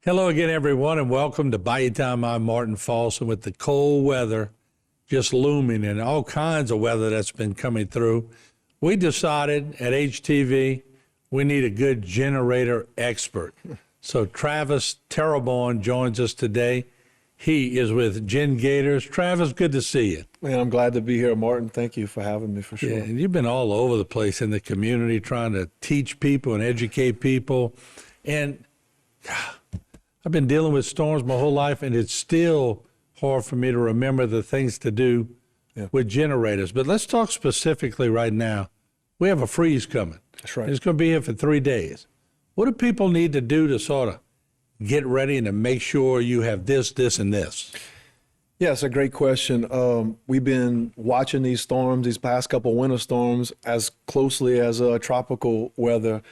Hello again, everyone, and welcome to Bayou Time. I'm Martin Falson. With the cold weather just looming and all kinds of weather that's been coming through, we decided at HTV we need a good generator expert. So Travis Terrebonne joins us today. He is with Gen Gators. Travis, good to see you. Man, I'm glad to be here, Martin. Thank you for having me, for sure. Yeah, and you've been all over the place in the community trying to teach people and educate people. And I've been dealing with storms my whole life, and it's still hard for me to remember the things to do with generators. But let's talk specifically right now. We have a freeze coming. That's right. It's going to be here for 3 days. What do people need to do to sort of get ready and to make sure you have this, this, and this? Yeah, it's a great question. We've been watching these storms, these past couple winter storms, as closely as tropical weather,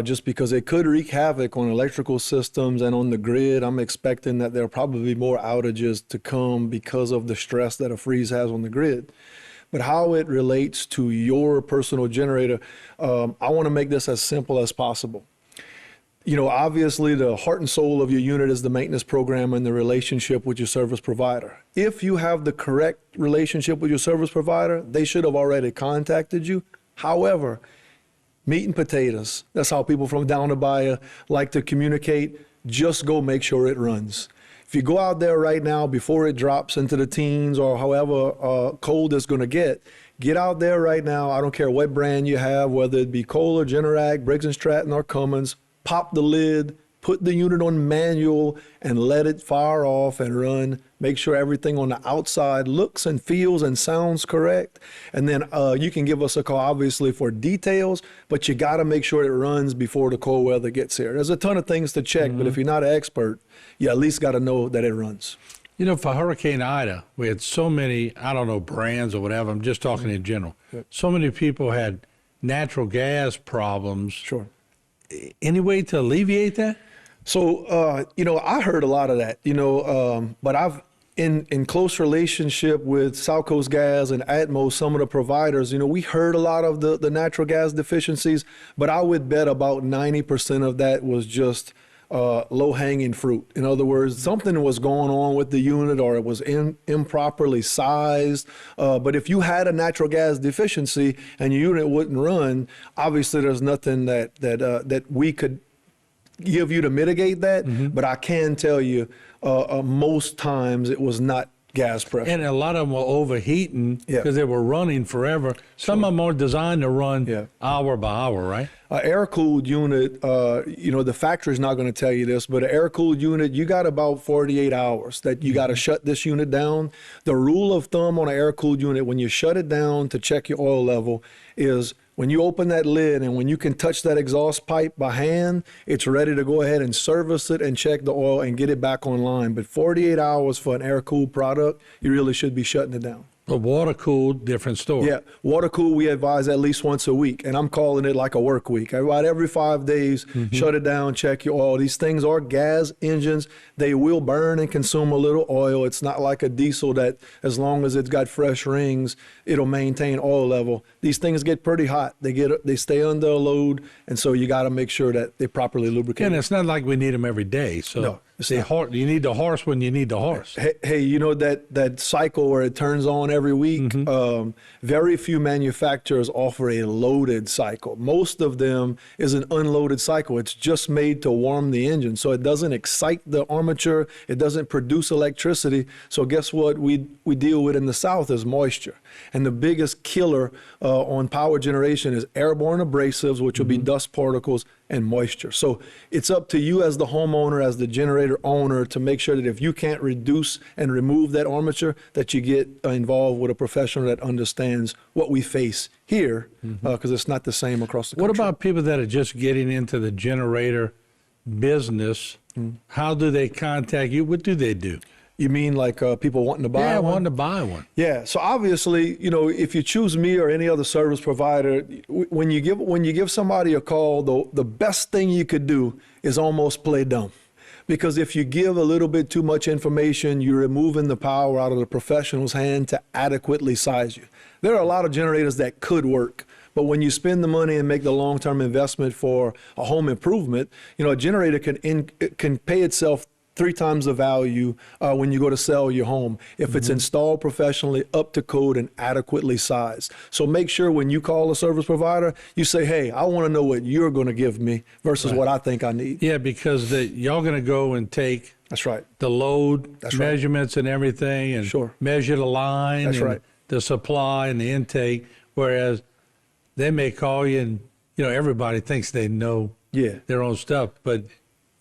just because it could wreak havoc on electrical systems and on the grid. I'm expecting that there'll probably be more outages to come because of the stress that a freeze has on the grid. But how it relates to your personal generator, I want to make this as simple as possible. You know, obviously the heart and soul of your unit is the maintenance program and the relationship with your service provider. If you have the correct relationship with your service provider, they should have already contacted you. However, meat and potatoes, that's how people from down the bayou like to communicate. Just go make sure it runs. If you go out there right now before it drops into the teens or however cold it's going to get out there right now. I don't care what brand you have, whether it be Kohler, Generac, Briggs & Stratton, or Cummins. Pop the lid, put the unit on manual, and let it fire off and run. Make sure everything on the outside looks and feels and sounds correct. And then you can give us a call, obviously, for details, but you got to make sure it runs before the cold weather gets here. There's a ton of things to check, but if you're not an expert, you at least got to know that it runs. You know, for Hurricane Ida, we had so many, I don't know, brands or whatever. I'm just talking in general. So many people had natural gas problems. Sure. Any way to alleviate that? So, you know, I heard a lot of that, but I've in close relationship with South Coast Gas and Atmos, some of the providers, we heard a lot of the natural gas deficiencies, but I would bet about 90% of that was just low-hanging fruit. In other words, something was going on with the unit or it was improperly sized. But if you had a natural gas deficiency and your unit wouldn't run, obviously there's nothing that we could give you to mitigate that. But I can tell you most times it was not gas pressure. And a lot of them were overheating because they were running forever. Some of them are designed to run hour by hour, right? Air-cooled unit, the factory's not going to tell you this, but an air-cooled unit, you got about 48 hours that you got to shut this unit down. The rule of thumb on an air-cooled unit, when you shut it down to check your oil level, is when you open that lid and when you can touch that exhaust pipe by hand, it's ready to go ahead and service it and check the oil and get it back online. But 48 hours for an air-cooled product, you really should be shutting it down. But water-cooled, different story. Yeah, water-cooled, we advise at least once a week, and I'm calling it like a work week. About every 5 days, shut it down, check your oil. These things are gas engines. They will burn and consume a little oil. It's not like a diesel that as long as it's got fresh rings, it'll maintain oil level. These things get pretty hot. They stay under a load, and so you got to make sure that they properly lubricate. And it's not like we need them every day. So no. You need the horse when you need the horse. Hey, you know that cycle where it turns on every week? Very few manufacturers offer a loaded cycle. Most of them is an unloaded cycle. It's just made to warm the engine. So it doesn't excite the armature. It doesn't produce electricity. So guess what we deal with in the South is moisture. And the biggest killer on power generation is airborne abrasives, which will be dust particles, and moisture. So it's up to you as the homeowner, as the generator owner, to make sure that if you can't reduce and remove that armature, that you get involved with a professional that understands what we face here, because it's not the same across the country. What about people that are just getting into the generator business? How do they contact you? What do they do? You mean like people wanting to buy one? Yeah, wanting to buy one. Yeah. So obviously, if you choose me or any other service provider, when you give somebody a call, the best thing you could do is almost play dumb. Because if you give a little bit too much information, you're removing the power out of the professional's hand to adequately size you. There are a lot of generators that could work, But when you spend the money and make the long-term investment for a home improvement, a generator can pay itself 3 times the value when you go to sell your home if it's installed professionally, up to code, and adequately sized. So make sure when you call a service provider, you say, hey, I want to know what you're going to give me versus what I think I need. Yeah, because y'all going to go and take That's right. the load That's right. measurements and everything and Sure. measure the line That's and right. the supply and the intake, whereas they may call you and, everybody thinks they know Yeah. their own stuff, but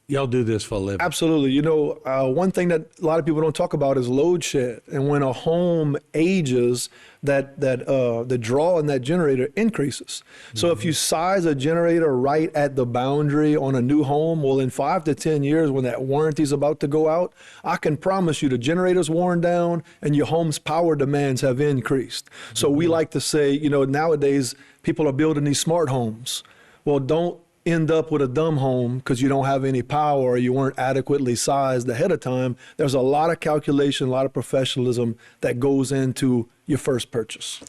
y'all do this for a living. Absolutely. One thing that a lot of people don't talk about is load shed. And when a home ages, the draw in that generator increases. So if you size a generator right at the boundary on a new home, well, in 5 to 10 years, when that warranty is about to go out, I can promise you the generator's worn down and your home's power demands have increased. So we like to say, nowadays people are building these smart homes. Well, don't end up with a dumb home because you don't have any power or you weren't adequately sized ahead of time. There's a lot of calculation, a lot of professionalism that goes into your first purchase.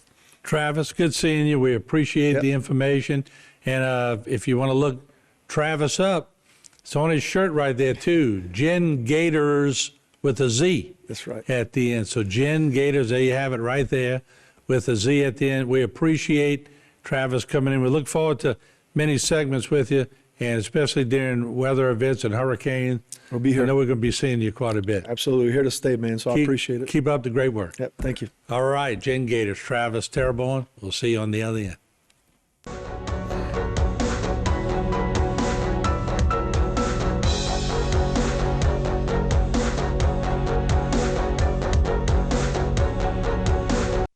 Travis, good seeing you. We appreciate the information. And if you want to look Travis up, it's on his shirt right there too. Gen Gators with a Z. That's right. At the end. So Gen Gators, there you have it right there with a Z at the end. We appreciate Travis coming in. We look forward to many segments with you, and especially during weather events and hurricanes. We'll be here. I know we're going to be seeing you quite a bit. Absolutely. Here to stay, man. So I appreciate it. Keep up the great work. Yep. Thank you. All right, Jen Gators, Travis Terrebonne. We'll see you on the other end.